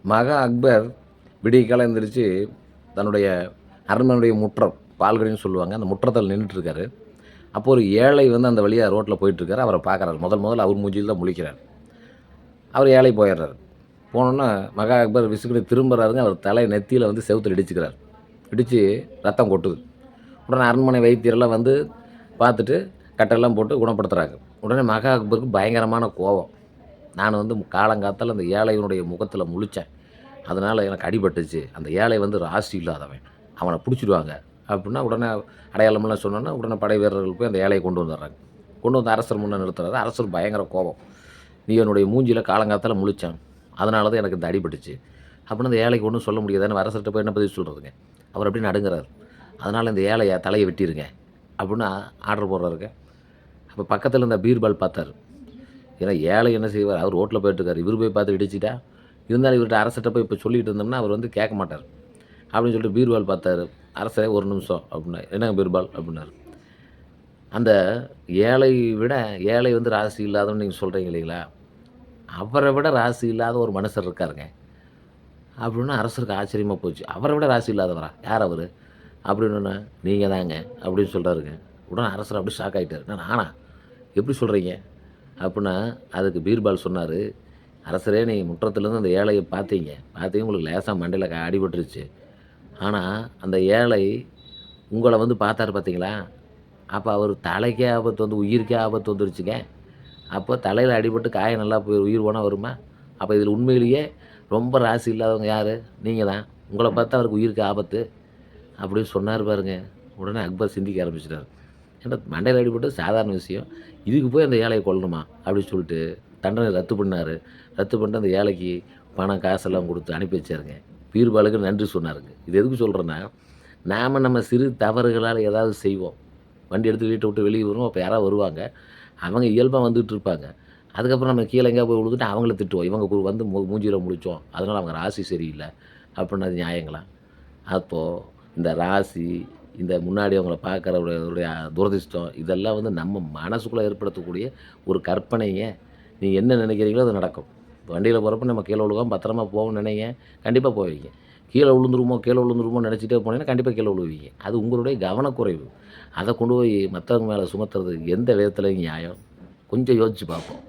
மகா அக்பர் விடியற்காலை எந்திரிச்சு தன்னுடைய அரண்மனையுடைய முற்றம், பால்கனின்னு சொல்லுவாங்க. அந்த முற்றத்தில நின்னுட்டுருக்காரு. அப்போ ஒரு ஏழை வந்து அந்த வழியா ரோட்ல போயிட்டுருக்காரு. அவர பார்க்குறாரு. முதல்ல அவர் மூஞ்சில தான் முழிக்கிறார். அவர் ஏழை போயிர்றாரு. போனோனே மகா அக்பர் விசுக்குன்னு திரும்புறாருங்க. அவர் நெத்தியில வந்து செவுத்துல இடிச்சுக்கிறார். இடிச்சு ரத்தம் கொட்டுது. உடனே அரண்மனை வைத்தியர்லாம் வந்து பார்த்துட்டு கட்டெல்லாம் போட்டு குணப்படுத்துறாங்க. உடனே மகா அக்பருக்கு பயங்கரமான கோவம். நான் வந்து காலங்காத்தால அந்த ஏழையினுடைய முகத்தில முழிச்சேன். அதனால எனக்கு அடிபட்டுச்சு. அந்த ஏழை வந்து ராசி இல்லாதவன். அவன புடிச்சிடுவாங்க. அப்புட்ன்னா உடனே அடையாளமெல்லாம் சொன்னோனே, உடனே படை வீரர்கள் போய் அந்த ஏழைய கொண்டு வந்துர்றாங்க. கொண்டு வந்து அரசர் முன்ன நிறுத்துறாரு. அரசர் பயங்கர கோபம். "நீ என்னுடைய மூஞ்சில காலங்காத்தால முழிச்சேன். அதனால தான் எனக்கு இந்த அடிபட்டுச்சு." அப்புட்னா அந்த ஏழைக்கு ஒண்ணும் சொல்ல முடியாது. அரசர்ட்ட போய் என்ன பதில் சொல்றதுங்க? அவர் அப்படியே நடுங்குறாரு. "அதனால இந்த ஏழைய தலைய வெட்டிருங்க." அப்புட்ன்னு ஆர்டர் போடுறாருங்க. அப்ப பக்கத்துல இருந்த பீர்பால் பார்த்தாரு. ஏன்னா ஏழை என்ன செய்வார்? அவர் ரோட்ல போயிட்டுருக்காரு. இவரு போய் பார்த்து இடிச்சுட்டா, இருந்தாலும் இவர்ட்ட அரசர்ட்ட போய் இப்ப சொல்லிட்டு இருந்தோம்னா, அவர் வந்து கேட்க மாட்டார். அப்படின்னு சொல்லிட்டு பீர்பால் பார்த்தாரு. "அரசே ஒரு நிமிஷம்" அப்படின்னாரு. "என்னங்க பீர்பால்?" அப்படின்னாரு. அந்த ஏழை விட ஏழை வந்து ராசி இல்லாதவன்னு நீங்க சொல்றீங்க இல்லைங்களா? அவர விட ராசி இல்லாத ஒரு மனுஷர் இருக்காருங்க. அப்படின்னு அரசருக்கு ஆச்சரியமா போச்சு. அவர விட ராசி இல்லாதவரா? யார் அவரு? அப்படின்னோனே, "நீங்க தாங்க" அப்படின்னு சொல்றாருங்க. உடனே அரசர் அப்படியே ஷாக் ஆயிட்டாரு. "என்ன நானா? எப்படி சொல்றீங்க?" அப்புட்னா, அதுக்கு பீர்பால் சொன்னாரு, "அரசரே நீங்க முற்றத்திலேருந்து அந்த ஏழைய பார்த்தீங்க. பார்த்தீங்க உங்களுக்கு லேசா மண்டையில அடிபட்டுருச்சு. ஆனா, அந்த ஏழை உங்கள வந்து பார்த்தாரு பார்த்தீங்களா? அப்ப அவரு தலைக்கே ஆபத்து வந்து உயிருக்கே ஆபத்து வந்துருச்சுங்க. அப்போ தலையில அடிபட்டு காயம் நல்லா போய் உயிர் போனா வருமா? அப்ப இதில உண்மையிலேயே ரொம்ப ராசி இல்லாதவங்க யாரு? நீங்க தான். உங்கள பார்த்தா அவருக்கு உயிருக்கு ஆபத்து." அப்படின்னு சொன்னாரு பாருங்க. உடனே அக்பர் சிந்திக்க ஆரம்பிச்சுட்டாரு. ஏன்டா மண்டையில அடிபட்டது சாதாரண விஷயம். இதுக்கு போய் அந்த ஏழைய கொல்லணுமா? அப்படின்னு சொல்லிட்டு தண்டனை ரத்து பண்ணாரு. ரத்து பண்ணிட்டு அந்த ஏழைக்கு பணம், காசெல்லாம் குடுத்து அனுப்பி வச்சாருங்க. பீர்பாலுக்கு நன்றி சொன்னாருங்க. இது எதுக்கு சொல்றேன்னா, நம்ம சிறு தவறுகளால ஏதாவது செய்வோம். வண்டி எடுத்து வீட்ட விட்டு வெளிய வருவோம். அப்ப யாராவது வருவாங்க. அவங்க இயல்பா வந்துட்டு இருப்பாங்க. அதுக்கப்புறம் நம்ம கீழ எங்கேயாவது போய் விழுந்துட்டா அவங்கள திட்டுவோம். இவங்க வந்து மூஞ்சில முழிச்சோம். அதனால அவங்க ராசி சரியில்ல. அப்படின்னா அது நியாயங்களா? அப்போ இந்த ராசி, இந்த முன்னாடி அவங்கள பார்க்குறவருடைய துரதிர்ஷ்டம், இதெல்லாம் வந்து நம்ம மனசுக்குள்ள ஏற்படுத்தக்கூடிய ஒரு கற்பனைங்க. நீங்க என்ன நினைக்கிறீங்களோ அது நடக்கும். வண்டியில போறப்ப நம்ம கீழ விழுகாம பத்திரமா போவோம்னு நினைங்க, கண்டிப்பா போவீங்க. கீழ விழுந்துருவோம்னு நினைச்சிட்டே போனீங்கன்னா, கண்டிப்பா கீழ விழுவீங்க. அது உங்களுடைய கவனக்குறைவு. அத கொண்டு போய் மத்தவங்க மேல சுமத்துறது எந்த விதத்தில நியாயம்? கொஞ்சம் யோசிச்சு பார்ப்போம்.